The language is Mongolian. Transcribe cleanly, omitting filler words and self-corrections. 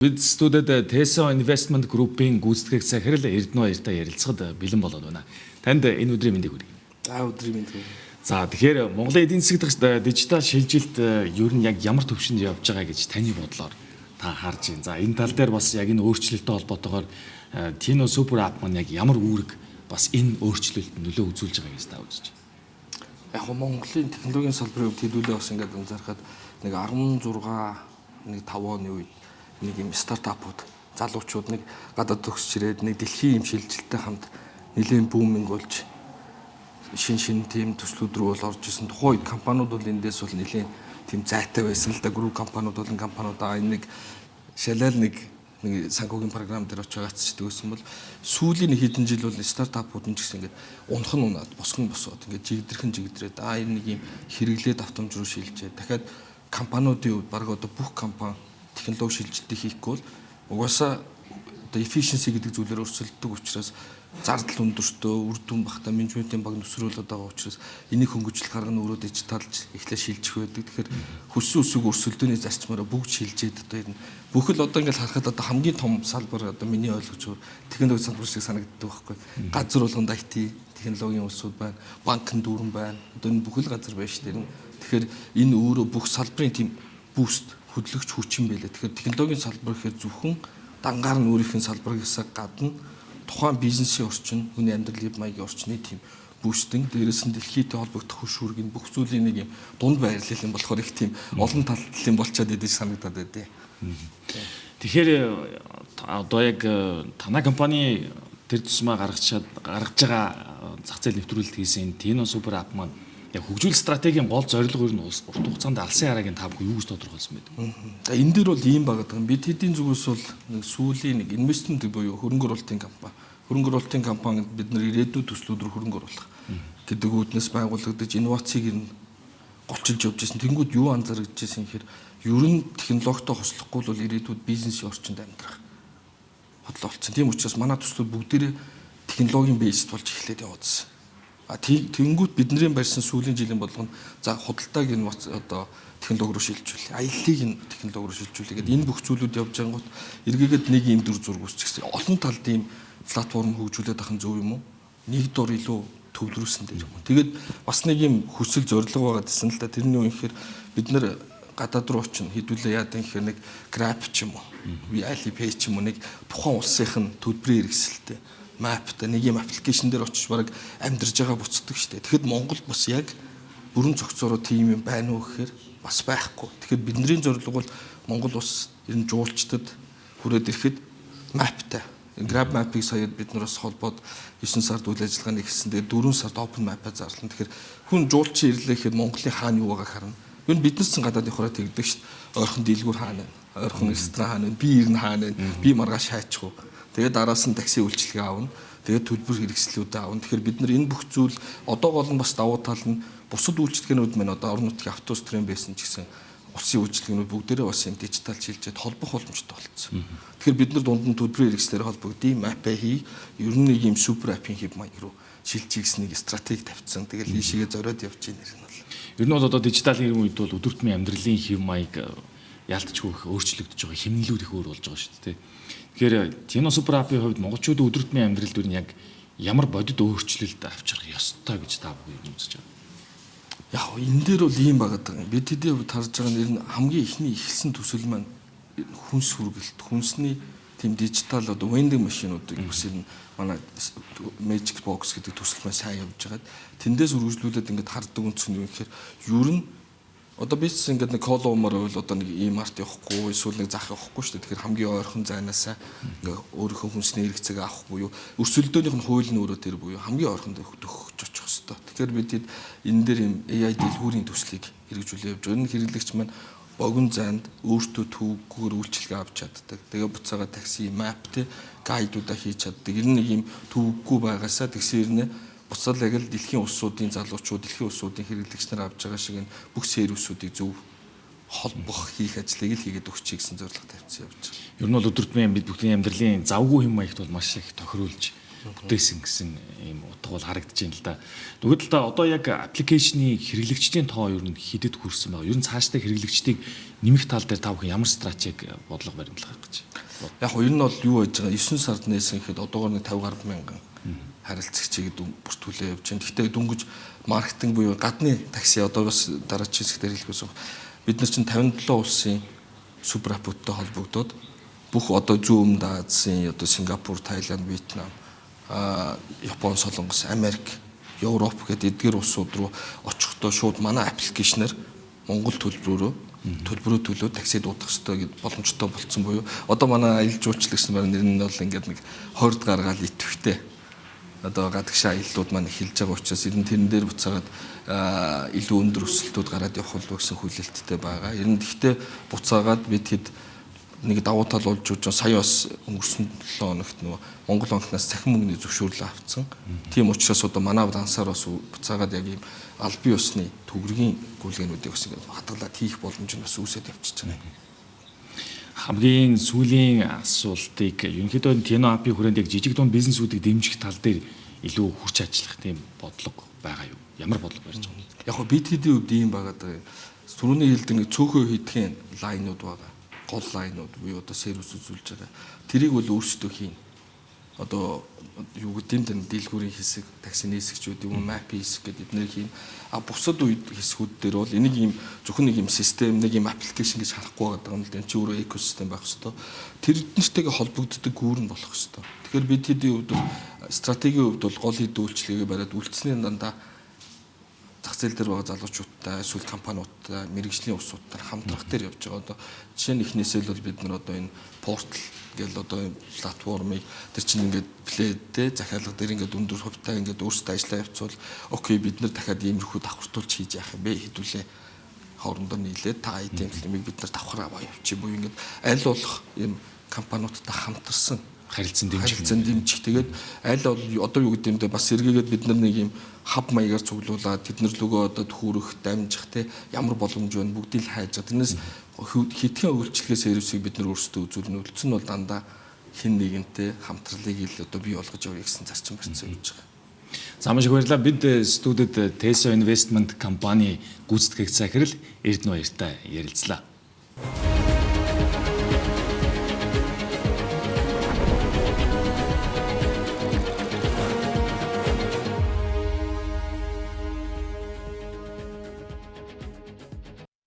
Бид студид Teso Investment Group-ийн гүйцэтгэх захирал Эрдэнэ баяртай ярилцахад бэлэн болоод байна. Танд энэ өдрийн мэндийг хүргэе. За өдрийн мэнд. За тэгэхээр Монголын эдийн засгийн дижитал шилжилт ер нь яг ямар төвшөнд явж байгаа гэж таны бодлоор та харж байна. За энэ тал дээр бас яг энэ өөрчлөлттэй холбоотойгоор Tino Super App маань яг ямар үүрэг бас энэ өөрчлөлтөнд нөлөө үзүүлж байгаа гэж та үзэж байна. Яг Монголын технологийн салбарын хувьд хэдүүлээ бас ингээд анзаархад нэг 16 нэг 5 оны үед нэг юм стартапууд залуучууд нэг гадаад төгсч ирээд нэг дэлхийн юм шилжилттэй хамт нэлийн бүүминг болж шин тийм төслүүд рүү бол орж исэн. Тухайн үед компаниуд бол эндээс бол нэлийн тийм зайтай байсан л да. Групп компаниуд болон компаниудаа энэ нэг шалал нэг санхүүгийн програм дээр очиж гацчдаг байсан бол сүүлийн хэдэн жил бол стартапууд нь ч гэсэн ингээд унах нь унаад босгон босоод ингээд жигдэрээд энэ нэг юм хэрэглээд автомж руу шилжээ. Дахиад компаниудын хувьд баг одоо бүх компани технологи шилжилтийг хийхгүй бол угаасаа одоо efficiency гэдэг зүйлээр өрсөлддөг учраас зардал өндөртөө үр дүн багтаа менежментийн баг нөхцөлөд байгаа учраас энийг хөнгөжлөх арга нь өөрөө дижиталж эхлээ шилжих байдаг. Тэгэхээр хөссөн үсэг өрсөлдөөний зарчмаараа бүгд шилжээд одоо энэ бүхэл одоо ингээд харахад одоо хамгийн том салбар одоо миний ойлгож технологи салбар шиг санагддаг байхгүй. Газар болгонд IT технологийн улсууд байна, банкн дүүрэн байна. Одоо энэ бүхэл газар байна шүү дээ. Тэгэхээр энэ өөрөө бүх салбарын тийм буст хөдөлгөч хүч юм байлаа. Тэгэхээр технологийн салбар гэхээр зөвхөн дангаар нь өөрийнх нь салбаргаас гадна тухайн бизнесийн орчин, хүний амьдралын маягийн орчны тийм бүүстинг, дээрээс нь дэлхийдээ холбогдох хөшүүргийн бүх зүйлийн нэг юм дунд байрлал юм болохоор их тийм олон талын болчиход идэж санагдаад байдیں۔ Тэгэхээр одоо яг танай компани тэр тусмаа гаргаж байгаа зах зээл нэвтрүүлэлт хийсэн Tino Super App маань яг хөгжүүл стратегийн гол зорилго нь урт хугацаанд алсын хараагийн та бүхэн юу гэж тодорхойлсон бэ? За энэ дээр бол ийм байгаа даа. Бид хэдийн зүгээс бол нэг сүүлийн нэг инвестмент буюу хөрөнгө оруулалтын компани. Хөрөнгө оруулалтын компанид бид нар ирээдүйн төслүүд рүү хөрөнгө оруулах гэдэг үүднээс байгуулагдаж инновацийг нь голчилж явж байсан. Тэнгүүд юу анзаарч ирсэн гэхээр ер нь технологитой хослохгүй бол ирээдүйд бизнесийн орчинд амьдрах бодлоо болсон. Тийм учраас манай төслүүд бүгдээрээ технологийн бейсд болж эхлээд явагдсан. Тэнгүүд бидний барьсан сүүлийн жилийн болгоно за худалдааг энэ одоо технологи руу шилжүүлээ. Аяллыг энэ технологи руу шилжүүлээ гэдэг энэ бүх зүйлүүд явж байгангууд эргээгээд нэг юм дүр зураг үүсчихсэн. Олон талд ийм платформ хөгжүүлээд ахын зөв юм уу? Нэг дор илүү төвлөрүүлсэн дээр юм уу? Тэгээд бас нэг юм хүсэл зорилго байгаа гэсэн л да. Тэрний үн гэхээр бид нэр гадаад руу очино хэдүүлээ яадан гэхээр нэг Grab ч юм уу? Alipay ч юм уу нэг тухайн улсынх нь төлбөрийн хэрэгсэлтэй Map-та нэг юм аппликейшн дээр очиж бараг амьдарж байгаа буцдаг штэ. Тэгэхэд Монгол бас яг бүрэн цогцоороо тийм юм байна уу гэхээр бас байхгүй. Тэгэхээр бидний зорилго бол Монгол улс энэ жуулчдад хүрээд ирэхэд Map-та Grab Map-ыг сая бид нараас холбоод 9 сард үйл ажиллагааны хийсэн. Тэгээд 4 сард Open Map-а зарлана. Тэгэхээр хүн жуулчин ирлээ гэхэд Монголын хаана юу байгааг харна. Энэ биднес гадаад явахаараа тэгдэг штэ. Ойрхон дэлгүүр хаана, ойрхон ресторан хаана, би ирнэ хаана, би маргааш хайчих уу. Тэгээд араас нь такси үйлчилгээ аавна. Тэгээд төлбөр хэрэгслүүд аавна. Тэгэхээр бид нар энэ бүх зүйл одоо гол нь бас давуу тал нь бусад үйлчилгээнүүд мань одоо орон нутгийн автобус трэм байсан ч гэсэн улсын үйлчилгээнүүд бүгдээрээ бас энэ дижитал шилжээд холбох боломжтой болсон. Тэгэхээр бид нар дунд нь төлбөрийн хэрэгслээр холбогдъё, мапа хий, ер нь нэг юм супер аппийн хэв маяг руу шилжих гэсэн нэг стратеги тавьчихсан. Тэгэл ийшээгээ зориод явж байна нэр нь бол. Ер нь бол одоо дижитал иргэн үед бол өдөртмийн амьдралын хэв маяг яалтчгүй их өөрчлөгдөж байгаа, хэмнэлүүд их өөр болж байгаа шүү дээ. Тэгэхээр Tino Super App-ийн хувьд монголчуудын өдөртмийн амьдралд юу яг ямар бодит өөрчлөлт авчрах ёстой гэж та бүхэн үзэж байна. Яг энэ дээр бол ийм байгаа даа. Бид хэдийн хувьд харж байгаа нэр нь хамгийн ихний ихэлсэн төсөл маань хүнс хүргэлт, хүнсний тийм дижитал одоо vending машинуудыг үсэрнэ. Манай Magic Box гэдэг төсөл маань сайн явж байгаад тэндээс үргэлжлүүлээд ингээд харддаг үнц нь юу гэхээр ер нь одоо бизнес ингээд нэг коло умаар байвал одоо нэг e-mart явахгүй эсвэл нэг зах явахгүй шүү дээ. Тэгэхээр хамгийн ойрхон зайнаасаа ингээд өөрийнхөө хүнсний хэрэгцээг авах буюу өрсөлдөөнийх нь хууль нь өөрөө тэр буюу хамгийн ойрхон төгсөж очих хэвээр. Тэгэхээр бид энэ дээр юм AI дэлгүүрийн төслийг хэрэгжүүлээ явж байгаа. Энэ хэрэглэгч маань богино зайд өөртөө төвөггүйгээр үйлчилгээ авч чаддаг. Тэгээ буцаага такси, map тэ гайдуудаа хийж чаддаг. Энэ нэг юм төвөггүй байгаасаа тэгсэрнэ буцаал яг л дэлхийн улсуудын залуучууд, дэлхийн улсуудын хэрэглэгч нар авч байгаа шиг энэ бүх сервисүүдийг зөв холбох хийх ажлыг л хийгээд өгч гэсэн зорилго тавьсан явж байгаа. Ер нь бол өдөртмийн бид бүхний амьдралын завгүй хэм маягт бол маш их тохируулж бүтээсэн гэсэн ийм утга бол харагдаж байна л да. Тэгвэл та одоо яг аппликейшны хэрэглэгчдийн тоо ер нь хідэд хүрсэн байгаа. Ер нь цаашдаа хэрэглэгчдийг нэмэх тал дээр та бүхэн ямар стратеги бодлого баримтлах гэж. Яг нь ер нь бол юу байж байгаа 9 сард нээсэн гэхэд одоогоор нэг 50 гаруй мянган харилцагчийг бүртгүүлээ явж байна. Гэхдээ дөнгөж маркетинг буюу гадны такси одоо бас дараагийн хэсгээр хэлэхээс бид нар чинь 57 улсын супер аппуудтай холбогдоод бүх одоо зүүн өмнөд Азийн одоо Сингапур, Таиланд, Вьетнам, Япон, Солонгос, Америк, Европ гэдэг эдгээр улсууд руу очихдоо шууд манай аппликейшнээр Монгол төлбөрөө төлөө такси дуудах хэрэгтэй гэд боломжтой болцсон буюу одоо манай аялал жуулчлал гэсэн байна нэр нь бол ингээд нэг 20 гаргаал идэвхтэй одоо гадагшаа аяллууд маань эхэлж байгаа учраас ер нь тэрэн дээр буцаагаад илүү өндөр өсөлтүүд гараад явах болов гэсэн хүлээлттэй байгаа. Ер нь гэхдээ буцаагаад бид хэд нэг давуу тал болж байгаа сая бас өнгөрсөн 7 хоногт нөгөө Монгол банкнаас цахим мөнгөний зөвшөөрлөө авцсан. Тийм учраас одоо манай дансаар бас буцаагаад яг ийм албан ёсны төгрөгийн гүйлгээнүүдийг бас ингэ хадгалаад хийх боломж нь бас үүсээд явчихж байгаа. Хамгийн сүүлийн асуултыг ерөнхийдөө Tino app-ийн хүрээнд яг жижиг дунд бизнесүүдийг дэмжих тал дээр илүү хүч ажиллах тийм бодлого байгаа юу? Ямар бодлого барьж байгаа юм? Яг BTD үед ийм байгаад байгаа. Түрүүний хэлдэг нэг цөөхөө хийдгэн лайнууд байгаа. Гол лайнууд буюу одоо сервис үзүүлж байгаа. Тэрийг бол өөрсдөө хийн. Одоо юу гэдэг нь дийлгүүрийн хэсэг, таксины хэсэгчүүд юм уу, мапын хэсэг гэдэг эднэр хийн. Бусад үед хэсгүүд дээр бол энийг ийм зөвхөн нэг ийм систем, нэг ийм аппликейшн гэж харахгүй байгаа юм л да. Энд чинь өөрөө экосистем байх хэвээр. Тэр эднэртэйгээ холбогддог гүүр нь болох хэвээр. Тэгэхээр бид хэдийн хувьд стратегийн хувьд бол гол хэд үйлчлэгээ бариад үлдсэний дандаа зах зээл дээр байгаа залуучуудтай, эсвэл компаниудтай, мэрэгжлийн усуудтай хамтрах дээр явж байгаа. Одоо жишээ нь эхнээсээ л бол бид нар одоо энэ портал гэл одоо платформыг тэр чинь ингээд плейдтэй захиалга дээр ингээд өндөр хувьтай ингээд өөрсдөө ажиллаа явуул окей бид нар дахиад иймэрхүү давхартуулж хийж яах юм бэ хэдүүлээ хоорондоо нийлээд та айдем хэлмийг бид нар давхар аваа явчих буюу ингээд аль болох ийм компаниудтай хамтарсан харилцан дэмжих. Тэгээд аль бол одоо юу гэдэг юм бэ бас сэргээгээд бид нар нэг юм хаб маягаар цуглуулад тэднэр лөгөө одоо төхөөрөх, дамжих те ямар боломж байна бүгдийг л хайж байгаа. Тэрнээс хитгэн үйлчлэгээ сервисийг бид нар өөрсдөө үзүүлнэ. Үлдсэн нь бол дандаа хэн нэгэнтэй хамтралыг ил одоо бий болгож явъя гэсэн зарчим барьсан явж байгаа. За маш их баярлалаа. Бид студид Teso Investment компани гүйцэтгэгч захирал Эрдэнэ баяртай ярилцлаа.